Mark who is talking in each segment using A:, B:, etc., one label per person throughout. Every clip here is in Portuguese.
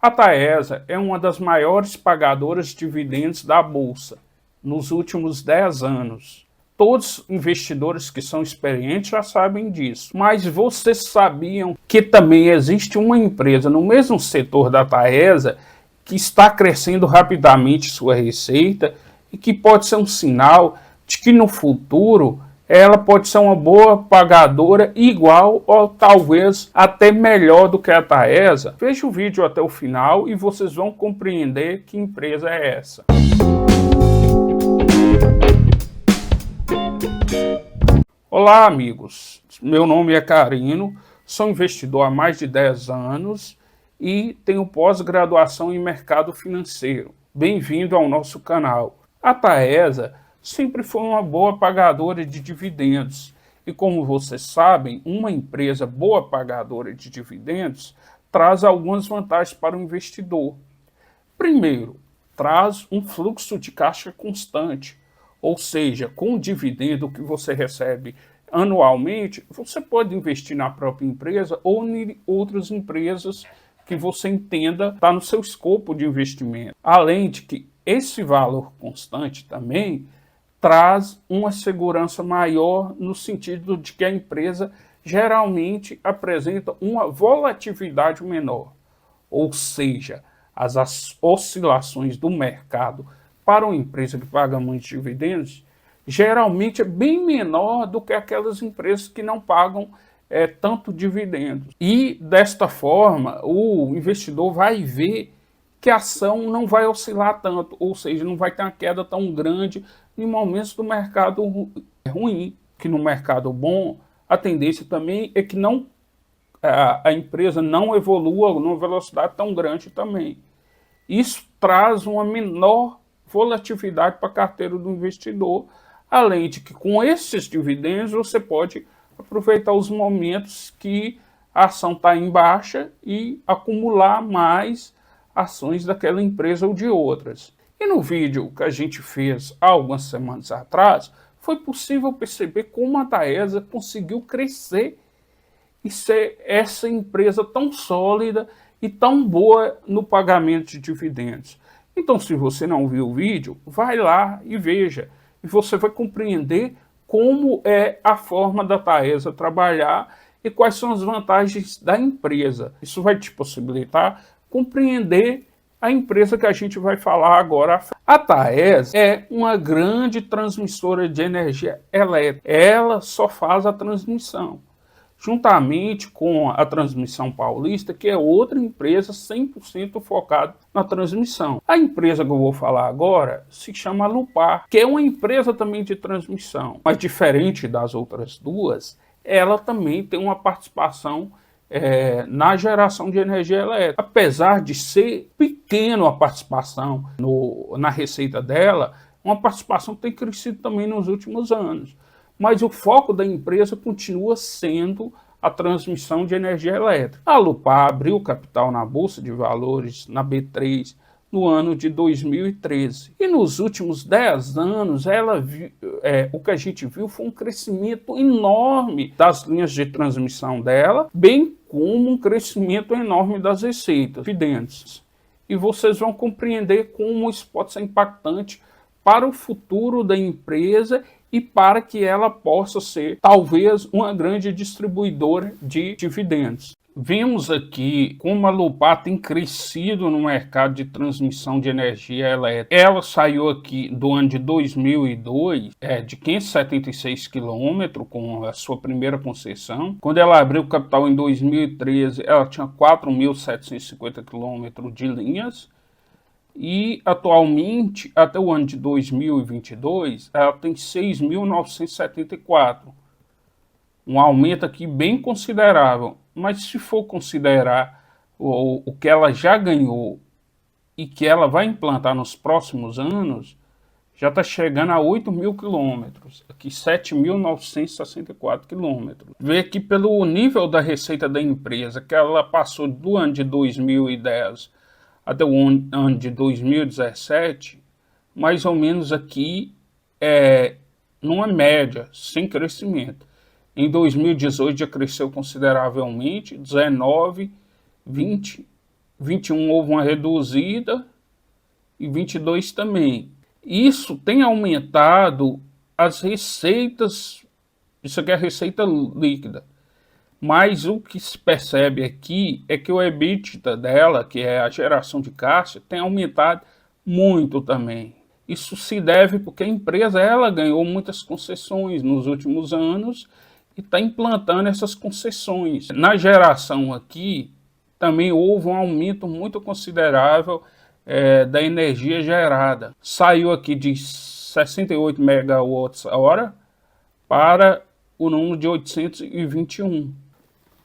A: A Taesa é uma das maiores pagadoras de dividendos da Bolsa nos últimos 10 anos. Todos os investidores que são experientes já sabem disso. Mas vocês sabiam que também existe uma empresa no mesmo setor da Taesa que está crescendo rapidamente sua receita e que pode ser um sinal de que no futuro ela pode ser uma boa pagadora, igual ou talvez até melhor do que a Taesa? Veja o vídeo até o final e vocês vão compreender que empresa é essa. Olá, amigos. Meu nome é Carino, sou investidor há mais de 10 anos e tenho pós-graduação em mercado financeiro. Bem-vindo ao nosso canal. A Taesa sempre foi uma boa pagadora de dividendos. E como vocês sabem, uma empresa boa pagadora de dividendos traz algumas vantagens para o investidor. Primeiro, traz um fluxo de caixa constante, ou seja, com o dividendo que você recebe anualmente, você pode investir na própria empresa ou em outras empresas que você entenda está no seu escopo de investimento. Além de que esse valor constante também traz uma segurança maior no sentido de que a empresa geralmente apresenta uma volatilidade menor, ou seja, as oscilações do mercado para uma empresa que paga muitos dividendos geralmente é bem menor do que aquelas empresas que não pagam tanto dividendos. E desta forma o investidor vai ver que a ação não vai oscilar tanto, ou seja, não vai ter uma queda tão grande em momentos do mercado ruim, que no mercado bom a tendência também é que a empresa não evolua numa velocidade tão grande também. Isso traz uma menor volatilidade para a carteira do investidor, além de que com esses dividendos você pode aproveitar os momentos que a ação está em baixa e acumular mais ações daquela empresa ou de outras. E no vídeo que a gente fez há algumas semanas atrás, foi possível perceber como a Taesa conseguiu crescer e ser essa empresa tão sólida e tão boa no pagamento de dividendos. Então, se você não viu o vídeo, vai lá e veja. E você vai compreender como é a forma da Taesa trabalhar e quais são as vantagens da empresa. Isso vai te possibilitar compreender a empresa que a gente vai falar agora. A Taesa é uma grande transmissora de energia elétrica. Ela só faz a transmissão, juntamente com a Transmissão Paulista, que é outra empresa 100% focada na transmissão. A empresa que eu vou falar agora se chama Alupar, que é uma empresa também de transmissão, mas diferente das outras duas, ela também tem uma participação na geração de energia elétrica. Apesar de ser pequena a participação na receita dela, uma participação que tem crescido também nos últimos anos. Mas o foco da empresa continua sendo a transmissão de energia elétrica. A Alupar abriu capital na Bolsa de Valores, na B3, no ano de 2013. E nos últimos 10 anos, o que a gente viu foi um crescimento enorme das linhas de transmissão dela, bem como um crescimento enorme das receitas, dividendos. E vocês vão compreender como isso pode ser impactante para o futuro da empresa e para que ela possa ser, talvez, uma grande distribuidora de dividendos. Vemos aqui como a Alupar tem crescido no mercado de transmissão de energia elétrica. Ela saiu aqui do ano de 2002, de 576 quilômetros, com a sua primeira concessão. Quando ela abriu capital em 2013, ela tinha 4.750 quilômetros de linhas. E atualmente, até o ano de 2022, ela tem 6.974. Um aumento aqui bem considerável. Mas se for considerar o que ela já ganhou e que ela vai implantar nos próximos anos, já está chegando a 8.000 quilômetros, aqui 7.964 quilômetros. Vê aqui pelo nível da receita da empresa, que ela passou do ano de 2010 até o ano de 2017, mais ou menos aqui numa média, sem crescimento. Em 2018 já cresceu consideravelmente, 19, 20 21 houve uma reduzida e 22 também. Isso tem aumentado as receitas, isso aqui é a receita líquida. Mas o que se percebe aqui é que o EBITDA dela, que é a geração de caixa, tem aumentado muito também. Isso se deve porque a empresa ela ganhou muitas concessões nos últimos anos e está implantando essas concessões. Na geração aqui, também houve um aumento muito considerável da energia gerada. Saiu aqui de 68 megawatts-hora para o número de 821.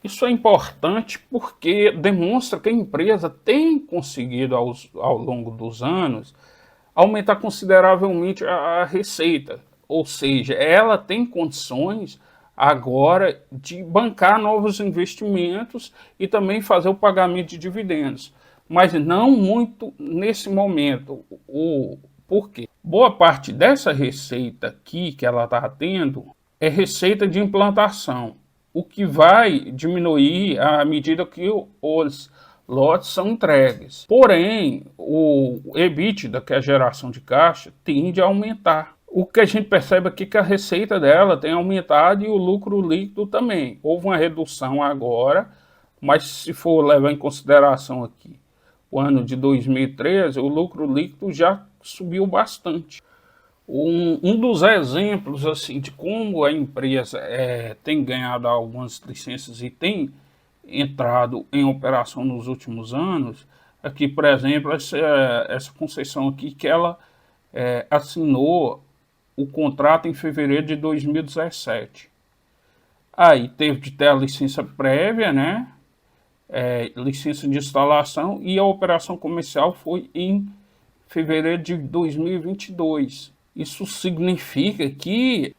A: Isso é importante porque demonstra que a empresa tem conseguido, ao longo dos anos, aumentar consideravelmente a receita. Ou seja, ela tem condições agora de bancar novos investimentos e também fazer o pagamento de dividendos. Mas não muito nesse momento. Por quê? Boa parte dessa receita aqui que ela está tendo é receita de implantação, o que vai diminuir à medida que os lotes são entregues. Porém, o EBITDA, que é a geração de caixa, tende a aumentar. O que a gente percebe aqui é que a receita dela tem aumentado e o lucro líquido também. Houve uma redução agora, mas se for levar em consideração aqui o ano de 2013, o lucro líquido já subiu bastante. Um dos exemplos assim de como a empresa tem ganhado algumas licenças e tem entrado em operação nos últimos anos, aqui, por exemplo, essa concessão aqui que ela assinou o contrato em fevereiro de 2017. Aí teve de ter a licença prévia, né? Licença de instalação, e a operação comercial foi em fevereiro de 2022. Isso significa que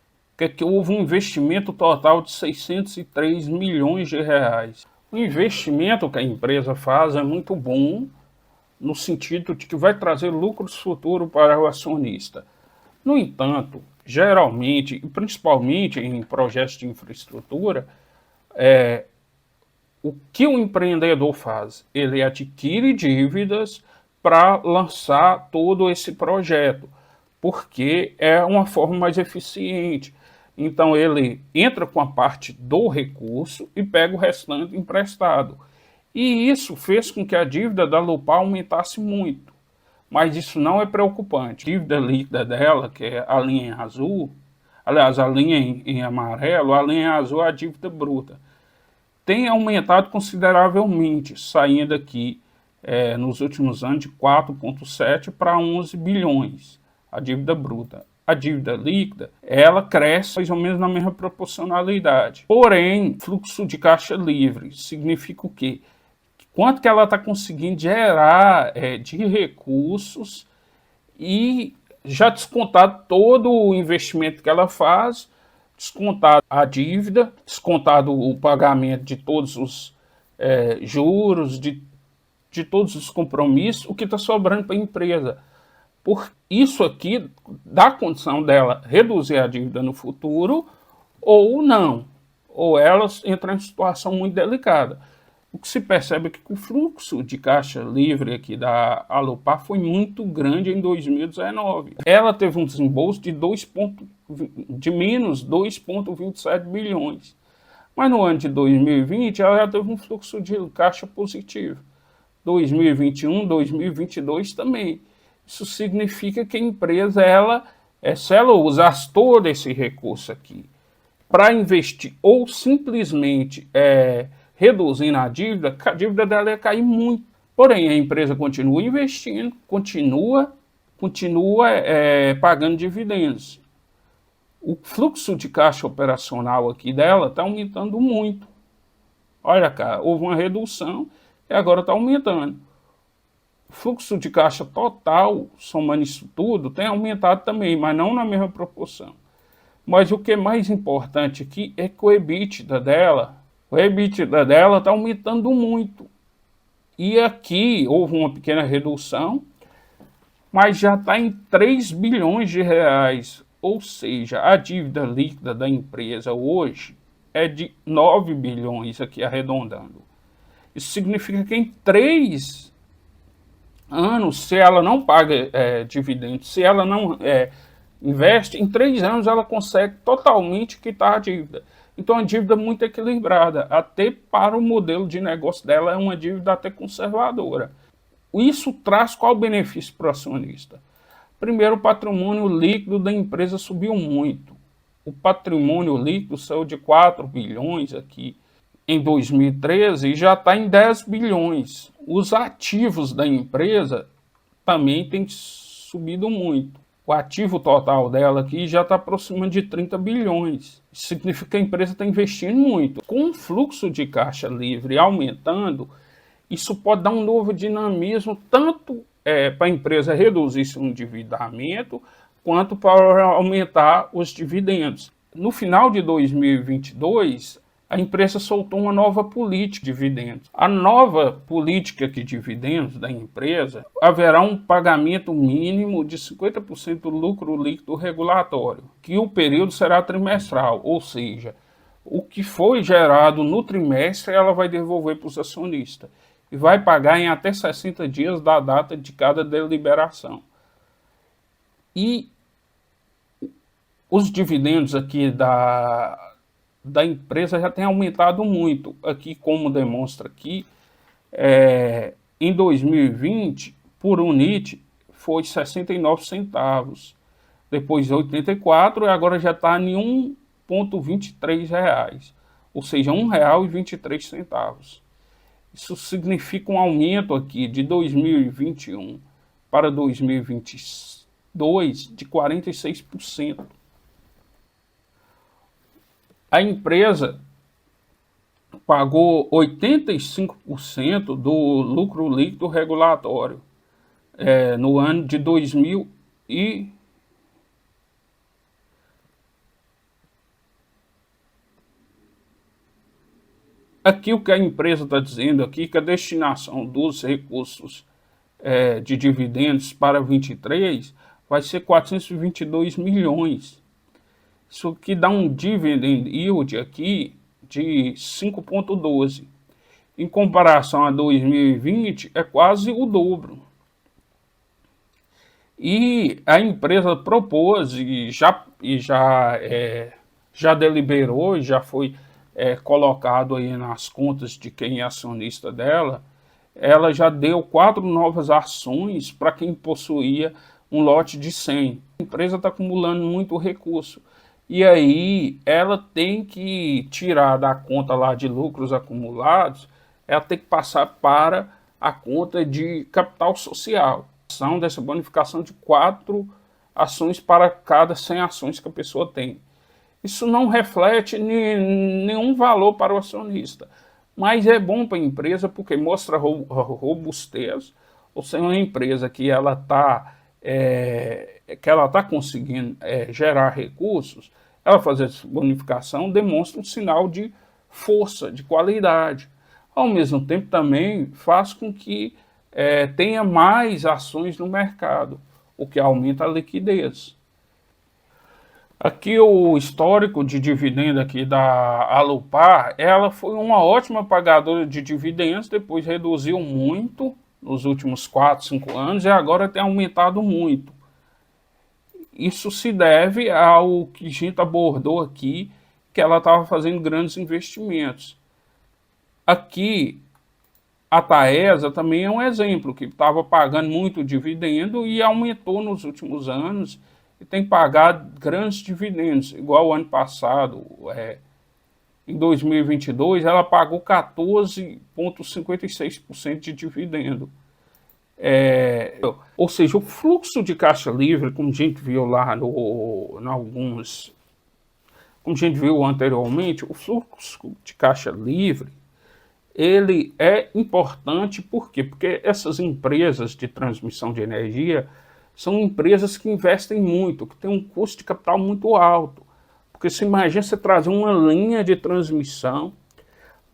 A: houve um investimento total de 603 milhões de reais. O investimento que a empresa faz é muito bom, no sentido de que vai trazer lucros futuros para o acionista. No entanto, geralmente, e principalmente em projetos de infraestrutura, o que o empreendedor faz? Ele adquire dívidas para lançar todo esse projeto, porque é uma forma mais eficiente. Então ele entra com a parte do recurso e pega o restante emprestado. E isso fez com que a dívida da Lupar aumentasse muito. Mas isso não é preocupante. A dívida líquida dela, que é a linha em azul, aliás, a linha em amarelo, a linha em azul é a dívida bruta, tem aumentado consideravelmente, saindo aqui nos últimos anos de 4,7 para 11 bilhões, a dívida bruta. A dívida líquida, ela cresce mais ou menos na mesma proporcionalidade. Porém, fluxo de caixa livre significa o quê? Quanto que ela está conseguindo gerar de recursos e já descontado todo o investimento que ela faz, descontado a dívida, descontado o pagamento de todos os juros, de todos os compromissos, o que está sobrando para a empresa. Por isso aqui dá condição dela reduzir a dívida no futuro ou não, ou ela entra em situação muito delicada. O que se percebe é que o fluxo de caixa livre aqui da Alupar foi muito grande em 2019. Ela teve um desembolso de menos 2,27 bilhões. Mas no ano de 2020 ela já teve um fluxo de caixa positivo. 2021, 2022 também. Isso significa que a empresa, se ela usasse todo esse recurso aqui para investir ou simplesmente reduzindo a dívida dela ia cair muito. Porém, a empresa continua investindo, continua pagando dividendos. O fluxo de caixa operacional aqui dela está aumentando muito. Olha, cara, houve uma redução e agora está aumentando. O fluxo de caixa total, somando isso tudo, tem aumentado também, mas não na mesma proporção. Mas o que é mais importante aqui é que o EBITDA dela está aumentando muito. E aqui houve uma pequena redução, mas já está em 3 bilhões de reais. Ou seja, a dívida líquida da empresa hoje é de 9 bilhões, aqui arredondando. Isso significa que em 3 anos, se ela não paga dividendos, se ela não investe, em 3 anos ela consegue totalmente quitar a dívida. Então, é uma dívida muito equilibrada, até para o modelo de negócio dela, é uma dívida até conservadora. Isso traz qual benefício para o acionista? Primeiro, o patrimônio líquido da empresa subiu muito. O patrimônio líquido saiu de 4 bilhões aqui em 2013 e já está em 10 bilhões. Os ativos da empresa também têm subido muito. O ativo total dela aqui já está aproximando de 30 bilhões. Isso significa que a empresa está investindo muito. Com o fluxo de caixa livre aumentando, isso pode dar um novo dinamismo, tanto para a empresa reduzir seu endividamento, quanto para aumentar os dividendos. No final de 2022, a empresa soltou uma nova política de dividendos. A nova política de dividendos da empresa haverá um pagamento mínimo de 50% do lucro líquido regulatório, que o período será trimestral, ou seja, o que foi gerado no trimestre ela vai devolver para os acionistas e vai pagar em até 60 dias da data de cada deliberação. E os dividendos aqui da empresa já têm aumentado muito. Aqui, como demonstra aqui, em 2020, por unit, foi 69 centavos. Depois 84 e agora já está em R$ 1,23. Ou seja, R$ 1,23. Isso significa um aumento aqui de 2021 para 2022 de 46%. A empresa pagou 85% do lucro líquido regulatório no ano de 2000 e aqui o que a empresa está dizendo aqui que a destinação dos recursos de dividendos para 23 vai ser 422 milhões. Isso aqui dá um dividend yield aqui de 5,12. Em comparação a 2020, é quase o dobro. E a empresa propôs e já deliberou, já foi colocado aí nas contas de quem é acionista dela, ela já deu 4 novas ações para quem possuía um lote de 100. A empresa está acumulando muito recurso. E aí ela tem que tirar da conta lá de lucros acumulados, ela tem que passar para a conta de capital social. São dessa bonificação de 4 ações para cada 100 ações que a pessoa tem. Isso não reflete nenhum valor para o acionista, mas é bom para a empresa porque mostra robustez, ou seja, uma empresa que ela está conseguindo gerar recursos, ela fazer essa bonificação demonstra um sinal de força, de qualidade. Ao mesmo tempo também faz com que tenha mais ações no mercado, o que aumenta a liquidez. Aqui o histórico de dividendo aqui da Alupar, ela foi uma ótima pagadora de dividendos, depois reduziu muito nos últimos 4, 5 anos e agora tem aumentado muito. Isso se deve ao que a gente abordou aqui, que ela estava fazendo grandes investimentos. Aqui, a Taesa também é um exemplo, que estava pagando muito dividendo e aumentou nos últimos anos e tem pagado grandes dividendos, igual o ano passado, em 2022, ela pagou 14,56% de dividendo. Ou seja, o fluxo de caixa livre, como a gente viu lá como a gente viu anteriormente, o fluxo de caixa livre, ele é importante, por quê? Porque essas empresas de transmissão de energia são empresas que investem muito, que têm um custo de capital muito alto. Porque você imagina você trazer uma linha de transmissão,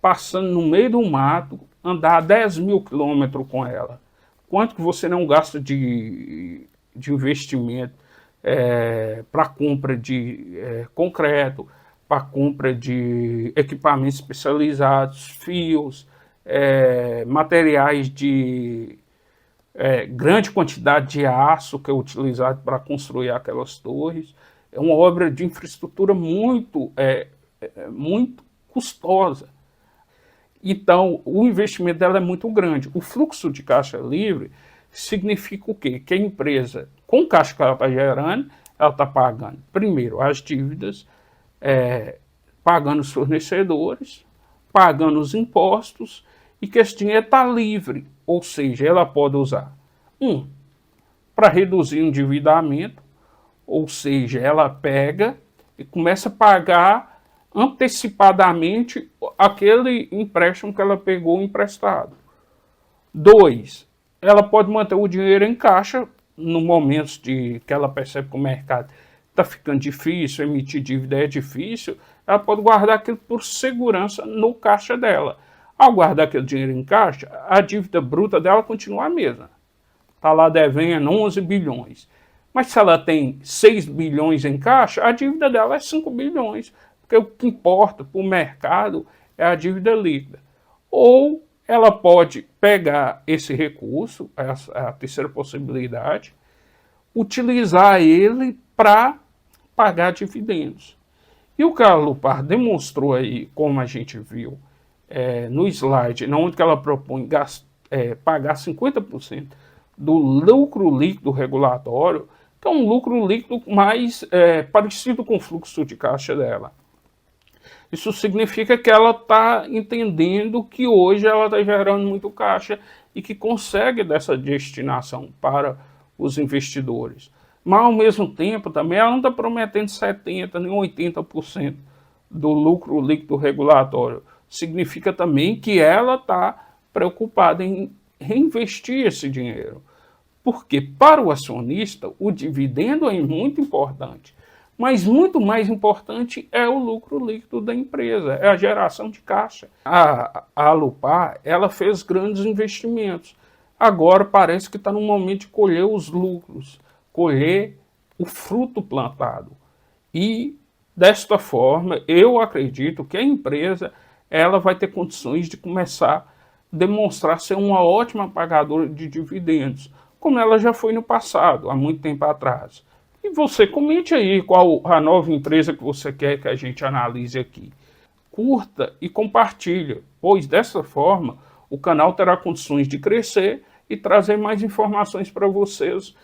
A: passando no meio do mato, andar 10 mil quilômetros com ela. Quanto que você não gasta de investimento para compra de concreto, para compra de equipamentos especializados, fios, materiais de grande quantidade de aço que é utilizado para construir aquelas torres. É uma obra de infraestrutura muito custosa. Então, o investimento dela é muito grande. O fluxo de caixa livre significa o quê? Que a empresa, com o caixa que ela está gerando, ela está pagando, primeiro, as dívidas, pagando os fornecedores, pagando os impostos, e que esse dinheiro está livre, ou seja, ela pode usar, para reduzir o endividamento, ou seja, ela pega e começa a pagar antecipadamente aquele empréstimo que ela pegou emprestado. 2, ela pode manter o dinheiro em caixa no momento que ela percebe que o mercado está ficando difícil, emitir dívida é difícil, ela pode guardar aquilo por segurança no caixa dela. Ao guardar aquele dinheiro em caixa, a dívida bruta dela continua a mesma. Está lá devendo 11 bilhões. Mas se ela tem 6 bilhões em caixa, a dívida dela é 5 bilhões. Porque o que importa para o mercado é a dívida líquida. Ou ela pode pegar esse recurso, a terceira possibilidade, utilizar ele para pagar dividendos. E o que a Alupar demonstrou aí, como a gente viu no slide, onde ela propõe pagar 50% do lucro líquido regulatório, que é um lucro líquido mais parecido com o fluxo de caixa dela. Isso significa que ela está entendendo que hoje ela está gerando muito caixa e que consegue dessa destinação para os investidores. Mas, ao mesmo tempo, também ela não está prometendo 70% nem 80% do lucro líquido regulatório. Significa também que ela está preocupada em reinvestir esse dinheiro. Porque, para o acionista, o dividendo é muito importante. Mas muito mais importante é o lucro líquido da empresa, é a geração de caixa. A Alupar, ela fez grandes investimentos. Agora parece que está no momento de colher os lucros, colher o fruto plantado. E, desta forma, eu acredito que a empresa ela vai ter condições de começar a demonstrar ser uma ótima pagadora de dividendos, como ela já foi no passado, há muito tempo atrás. E você, comente aí qual a nova empresa que você quer que a gente analise aqui. Curta e compartilha, pois dessa forma o canal terá condições de crescer e trazer mais informações para vocês